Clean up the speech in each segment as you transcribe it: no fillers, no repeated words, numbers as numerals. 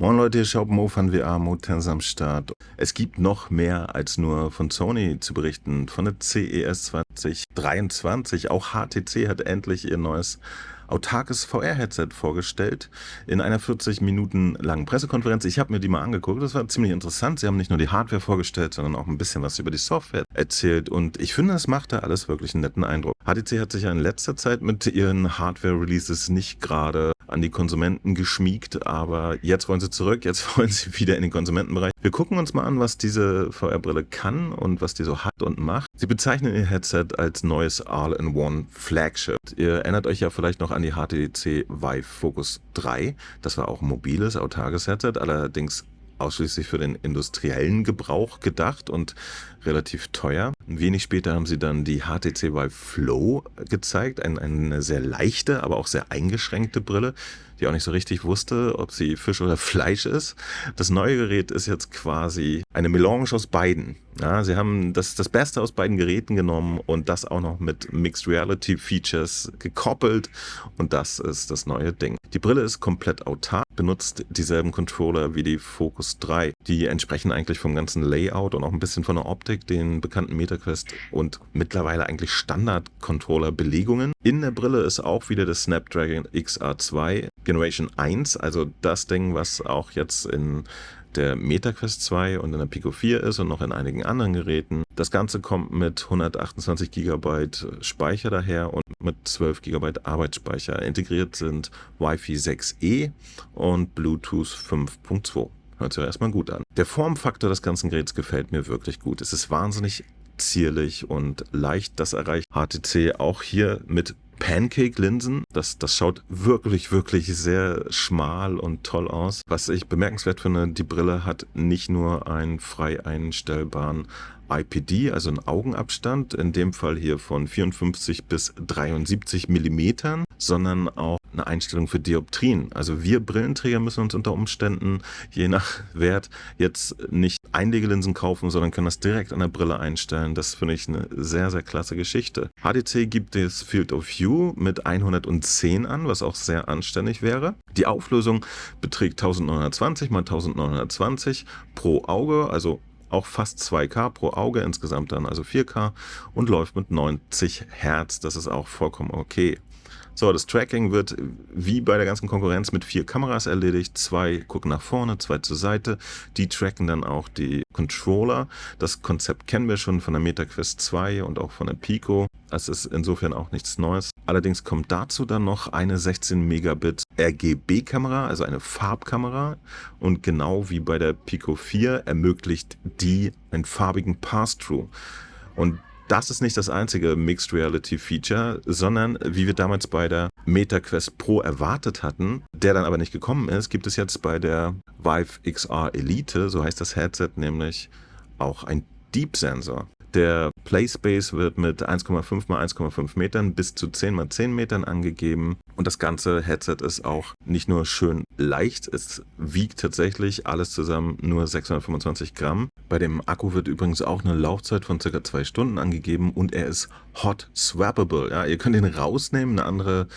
Moin Leute, hier Schaubenhof von VR Motors am Start. Es gibt noch mehr als nur von Sony zu berichten. Von der CES 2023. Auch HTC hat endlich ihr neues autarkes VR-Headset vorgestellt in einer 40 Minuten langen Pressekonferenz. Ich habe mir die mal angeguckt, das war ziemlich interessant. Sie haben nicht nur die Hardware vorgestellt, sondern auch ein bisschen was über die Software erzählt und ich finde, es macht da alles wirklich einen netten Eindruck. HTC hat sich ja in letzter Zeit mit ihren Hardware-Releases nicht gerade an die Konsumenten geschmiegt, aber jetzt wollen sie zurück, jetzt wollen sie wieder in den Konsumentenbereich. Wir gucken uns mal an, was diese VR-Brille kann und was die so hat und macht. Sie bezeichnen ihr Headset als neues All-in-One Flagship. Ihr erinnert euch ja vielleicht noch an die HTC Vive Focus 3. Das war auch ein mobiles, autarkes Headset, allerdings ausschließlich für den industriellen Gebrauch gedacht und relativ teuer. Wenig später haben sie dann die HTC Vive Flow gezeigt, eine sehr leichte, aber auch sehr eingeschränkte Brille, die auch nicht so richtig wusste, ob sie Fisch oder Fleisch ist. Das neue Gerät ist jetzt quasi eine Melange aus beiden. Ja, sie haben das Beste aus beiden Geräten genommen und das auch noch mit Mixed Reality Features gekoppelt und das ist das neue Ding. Die Brille ist komplett autark, benutzt dieselben Controller wie die Focus 3. Die entsprechen eigentlich vom ganzen Layout und auch ein bisschen von der Optik den bekannten MetaQuest und mittlerweile eigentlich Standard-Controller-Belegungen. In der Brille ist auch wieder das Snapdragon XR2 Generation 1, also das Ding, was auch jetzt in der MetaQuest 2 und in der Pico 4 ist und noch in einigen anderen Geräten. Das Ganze kommt mit 128 GB Speicher daher und mit 12 GB Arbeitsspeicher. Integriert sind Wi-Fi 6E und Bluetooth 5.2. Hört sich ja erstmal gut an. Der Formfaktor des ganzen Geräts gefällt mir wirklich gut. Es ist wahnsinnig zierlich und leicht. Das erreicht HTC auch hier mit Pancake-Linsen. Das schaut wirklich, wirklich sehr schmal und toll aus. Was ich bemerkenswert finde, die Brille hat nicht nur einen frei einstellbaren IPD, also einen Augenabstand, in dem Fall hier von 54 bis 73 Millimetern, sondern auch eine Einstellung für Dioptrien. Also wir Brillenträger müssen uns unter Umständen, je nach Wert, jetzt nicht Einlegelinsen kaufen, sondern können das direkt an der Brille einstellen. Das finde ich eine sehr, sehr klasse Geschichte. HTC gibt das Field of View mit 110 an, was auch sehr anständig wäre. Die Auflösung beträgt 1920 x 1920 pro Auge, also auch fast 2K pro Auge, insgesamt dann also 4K und läuft mit 90 Hertz. Das ist auch vollkommen okay. So, das Tracking wird wie bei der ganzen Konkurrenz mit 4 Kameras erledigt. 2 gucken nach vorne, 2 zur Seite. Die tracken dann auch die Controller. Das Konzept kennen wir schon von der MetaQuest 2 und auch von der Pico. Es ist insofern auch nichts Neues. Allerdings kommt dazu dann noch eine 16 Megabit RGB-Kamera, also eine Farbkamera. Und genau wie bei der Pico 4 ermöglicht die einen farbigen Pass-Through. Und das ist nicht das einzige Mixed Reality Feature, sondern wie wir damals bei der MetaQuest Pro erwartet hatten, der dann aber nicht gekommen ist, gibt es jetzt bei der Vive XR Elite, so heißt das Headset nämlich, auch ein Deep Sensor. Der Playspace wird mit 1,5 x 1,5 Metern bis zu 10 x 10 Metern angegeben. Und das ganze Headset ist auch nicht nur schön leicht, es wiegt tatsächlich alles zusammen nur 625 Gramm. Bei dem Akku wird übrigens auch eine Laufzeit von ca. 2 Stunden angegeben und er ist hot swappable. Ja, ihr könnt ihn rausnehmen, eine andere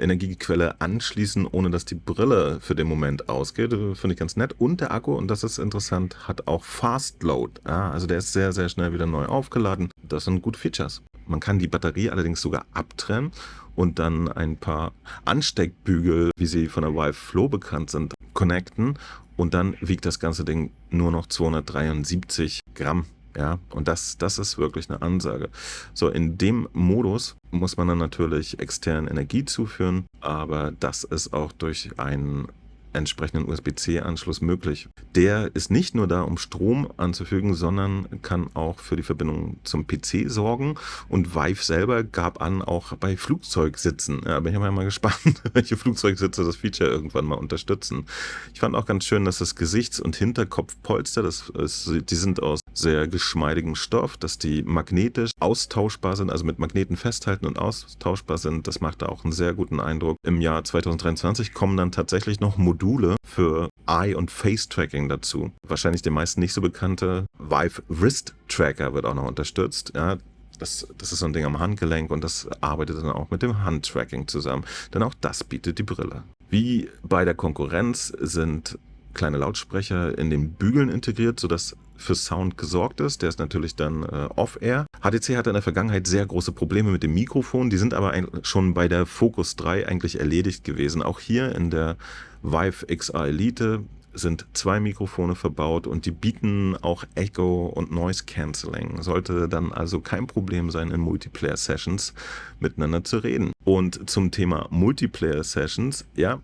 Energiequelle anschließen, ohne dass die Brille für den Moment ausgeht. Finde ich ganz nett. Und der Akku, und das ist interessant, hat auch Fast Load. Ja, also der ist sehr, sehr schnell wieder neu aufgeladen. Das sind gute Features. Man kann die Batterie allerdings sogar abtrennen und dann ein paar Ansteckbügel, wie sie von der Vive Flow bekannt sind, connecten. Und dann wiegt das ganze Ding nur noch 273 Gramm. Ja, und das ist wirklich eine Ansage. So, in dem Modus muss man dann natürlich externe Energie zuführen, aber das ist auch durch einen entsprechenden USB-C-Anschluss möglich. Der ist nicht nur da, um Strom anzufügen, sondern kann auch für die Verbindung zum PC sorgen. Und Vive selber gab an, auch bei Flugzeugsitzen. Ja, bin ich mal gespannt, welche Flugzeugsitze das Feature irgendwann mal unterstützen. Ich fand auch ganz schön, dass das Gesichts- und Hinterkopfpolster, die sind aus sehr geschmeidigem Stoff, dass die magnetisch austauschbar sind, also mit Magneten festhalten und austauschbar sind. Das macht da auch einen sehr guten Eindruck. Im Jahr 2023 kommen dann tatsächlich noch Module für Eye- und Face-Tracking dazu. Wahrscheinlich den meisten nicht so bekannte Vive Wrist Tracker wird auch noch unterstützt. Ja, das ist so ein Ding am Handgelenk und das arbeitet dann auch mit dem Handtracking zusammen. Denn auch das bietet die Brille. Wie bei der Konkurrenz sind kleine Lautsprecher in den Bügeln integriert, sodass für Sound gesorgt ist. Der ist natürlich dann off-air. HTC hatte in der Vergangenheit sehr große Probleme mit dem Mikrofon. Die sind aber schon bei der Focus 3 eigentlich erledigt gewesen. Auch hier in der Vive XR Elite sind 2 Mikrofone verbaut und die bieten auch Echo und Noise Cancelling. Sollte dann also kein Problem sein, in Multiplayer-Sessions miteinander zu reden. Und zum Thema Multiplayer-Sessions, ja,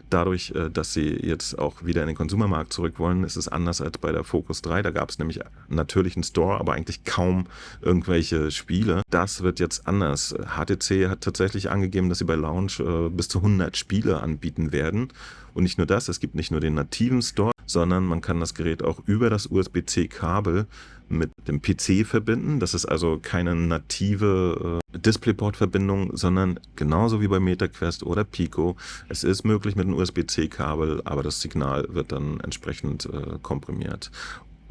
dadurch, dass sie jetzt auch wieder in den Konsumermarkt zurück wollen, ist es anders als bei der Focus 3. Da gab es nämlich natürlich einen Store, aber eigentlich kaum irgendwelche Spiele. Das wird jetzt anders. HTC hat tatsächlich angegeben, dass sie bei Launch bis zu 100 Spiele anbieten werden. Und nicht nur das, es gibt nicht nur den nativen Store, sondern man kann das Gerät auch über das USB-C-Kabel mit dem PC verbinden. Das ist also keine native DisplayPort-Verbindung, sondern genauso wie bei MetaQuest oder Pico. Es ist möglich mit einem USB-C-Kabel, aber das Signal wird dann entsprechend komprimiert.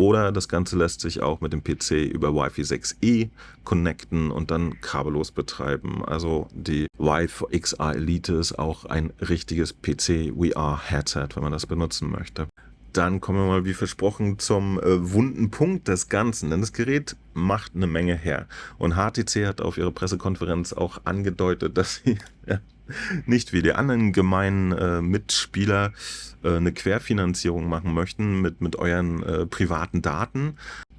Oder das Ganze lässt sich auch mit dem PC über Wi-Fi 6E connecten und dann kabellos betreiben. Also die Vive XR Elite ist auch ein richtiges PC-VR-Headset, wenn man das benutzen möchte. Dann kommen wir mal wie versprochen zum wunden Punkt des Ganzen, denn das Gerät macht eine Menge her. Und HTC hat auf ihrer Pressekonferenz auch angedeutet, dass sie nicht wie die anderen gemeinen Mitspieler eine Querfinanzierung machen möchten mit euren privaten Daten.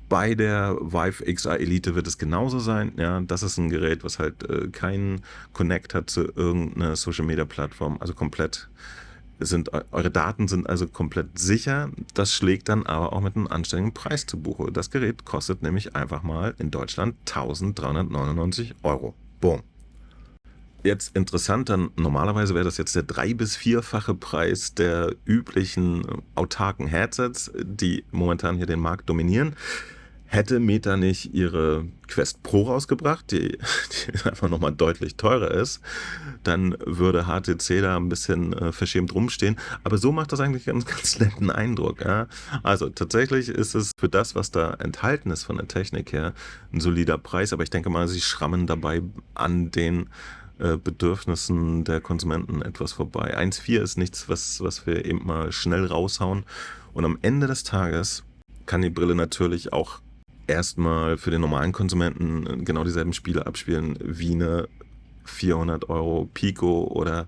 Bei der Vive XR Elite wird es genauso sein. Ja, das ist ein Gerät, was halt keinen Connect hat zu irgendeiner Social-Media-Plattform, also komplett eure Daten sind also komplett sicher. Das schlägt dann aber auch mit einem anständigen Preis zu Buche. Das Gerät kostet nämlich einfach mal in Deutschland 1.399 €. Boom. Jetzt interessant, dann normalerweise wäre das jetzt der 3- bis 4-fache Preis der üblichen autarken Headsets, die momentan hier den Markt dominieren. Hätte Meta nicht ihre Quest Pro rausgebracht, die einfach nochmal deutlich teurer ist, dann würde HTC da ein bisschen verschämt rumstehen. Aber so macht das eigentlich einen ganz netten Eindruck. Ja? Also tatsächlich ist es für das, was da enthalten ist von der Technik her, ein solider Preis. Aber ich denke mal, sie schrammen dabei an den Bedürfnissen der Konsumenten etwas vorbei. 1.4 ist nichts, was wir eben mal schnell raushauen. Und am Ende des Tages kann die Brille natürlich auch erstmal für den normalen Konsumenten genau dieselben Spiele abspielen wie eine 400 € Pico oder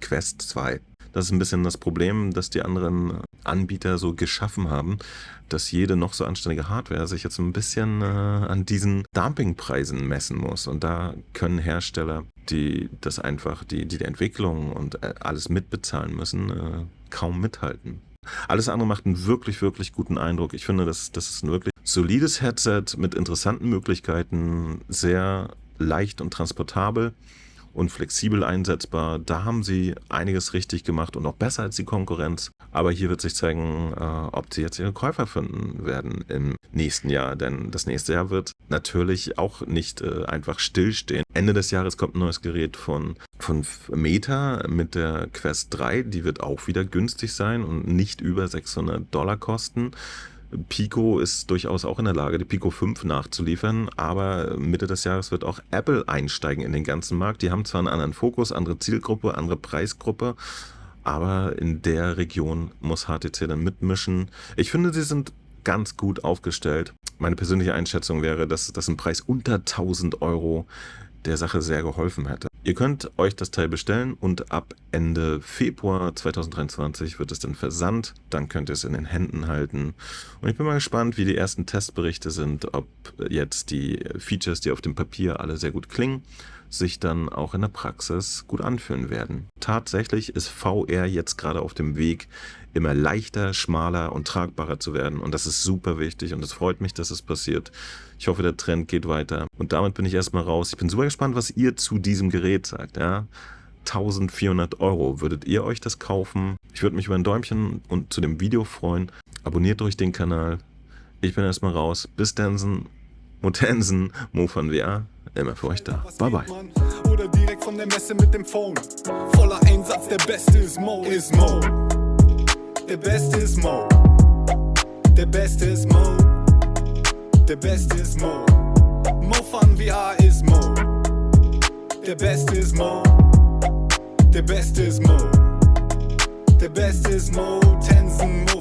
Quest 2. Das ist ein bisschen das Problem, das die anderen Anbieter so geschaffen haben, dass jede noch so anständige Hardware sich jetzt ein bisschen an diesen Dumpingpreisen messen muss. Und da können Hersteller, die das einfach, die Entwicklung und alles mitbezahlen müssen, kaum mithalten. Alles andere macht einen wirklich, wirklich guten Eindruck. Ich finde, das ist ein wirklich solides Headset mit interessanten Möglichkeiten, sehr leicht und transportabel und flexibel einsetzbar. Da haben sie einiges richtig gemacht und auch besser als die Konkurrenz. Aber hier wird sich zeigen, ob sie jetzt ihre Käufer finden werden im nächsten Jahr. Denn das nächste Jahr wird natürlich auch nicht einfach stillstehen. Ende des Jahres kommt ein neues Gerät von Meta mit der Quest 3. Die wird auch wieder günstig sein und nicht über $600 kosten. Pico ist durchaus auch in der Lage, die Pico 5 nachzuliefern, aber Mitte des Jahres wird auch Apple einsteigen in den ganzen Markt. Die haben zwar einen anderen Fokus, andere Zielgruppe, andere Preisgruppe, aber in der Region muss HTC dann mitmischen. Ich finde, sie sind ganz gut aufgestellt. Meine persönliche Einschätzung wäre, dass ein Preis unter 1.000 € der Sache sehr geholfen hätte. Ihr könnt euch das Teil bestellen und ab Ende Februar 2023 wird es dann versandt. Dann könnt ihr es in den Händen halten. Und ich bin mal gespannt, wie die ersten Testberichte sind, ob jetzt die Features, die auf dem Papier alle sehr gut klingen, sich dann auch in der Praxis gut anfühlen werden. Tatsächlich ist VR jetzt gerade auf dem Weg, immer leichter, schmaler und tragbarer zu werden. Und das ist super wichtig und es freut mich, dass es passiert. Ich hoffe, der Trend geht weiter. Und damit bin ich erstmal raus. Ich bin super gespannt, was ihr zu diesem Gerät sagt. Ja? 1.400 €. Würdet ihr euch das kaufen? Ich würde mich über ein Däumchen und zu dem Video freuen. Abonniert ruhig den Kanal. Ich bin erstmal raus. Bis dann. Motensen, Mo von VR, immer für euch da. Bye bye. Oder direkt von der Messe mit dem Phone. Voller Einsatz, der Beste ist Mo. Der Beste ist Mo. Der Beste ist Mo. Der Beste ist Mo. Mo von VR ist Mo. Der Beste ist Mo. Der Beste ist Mo. Der Beste ist Motensen, Mo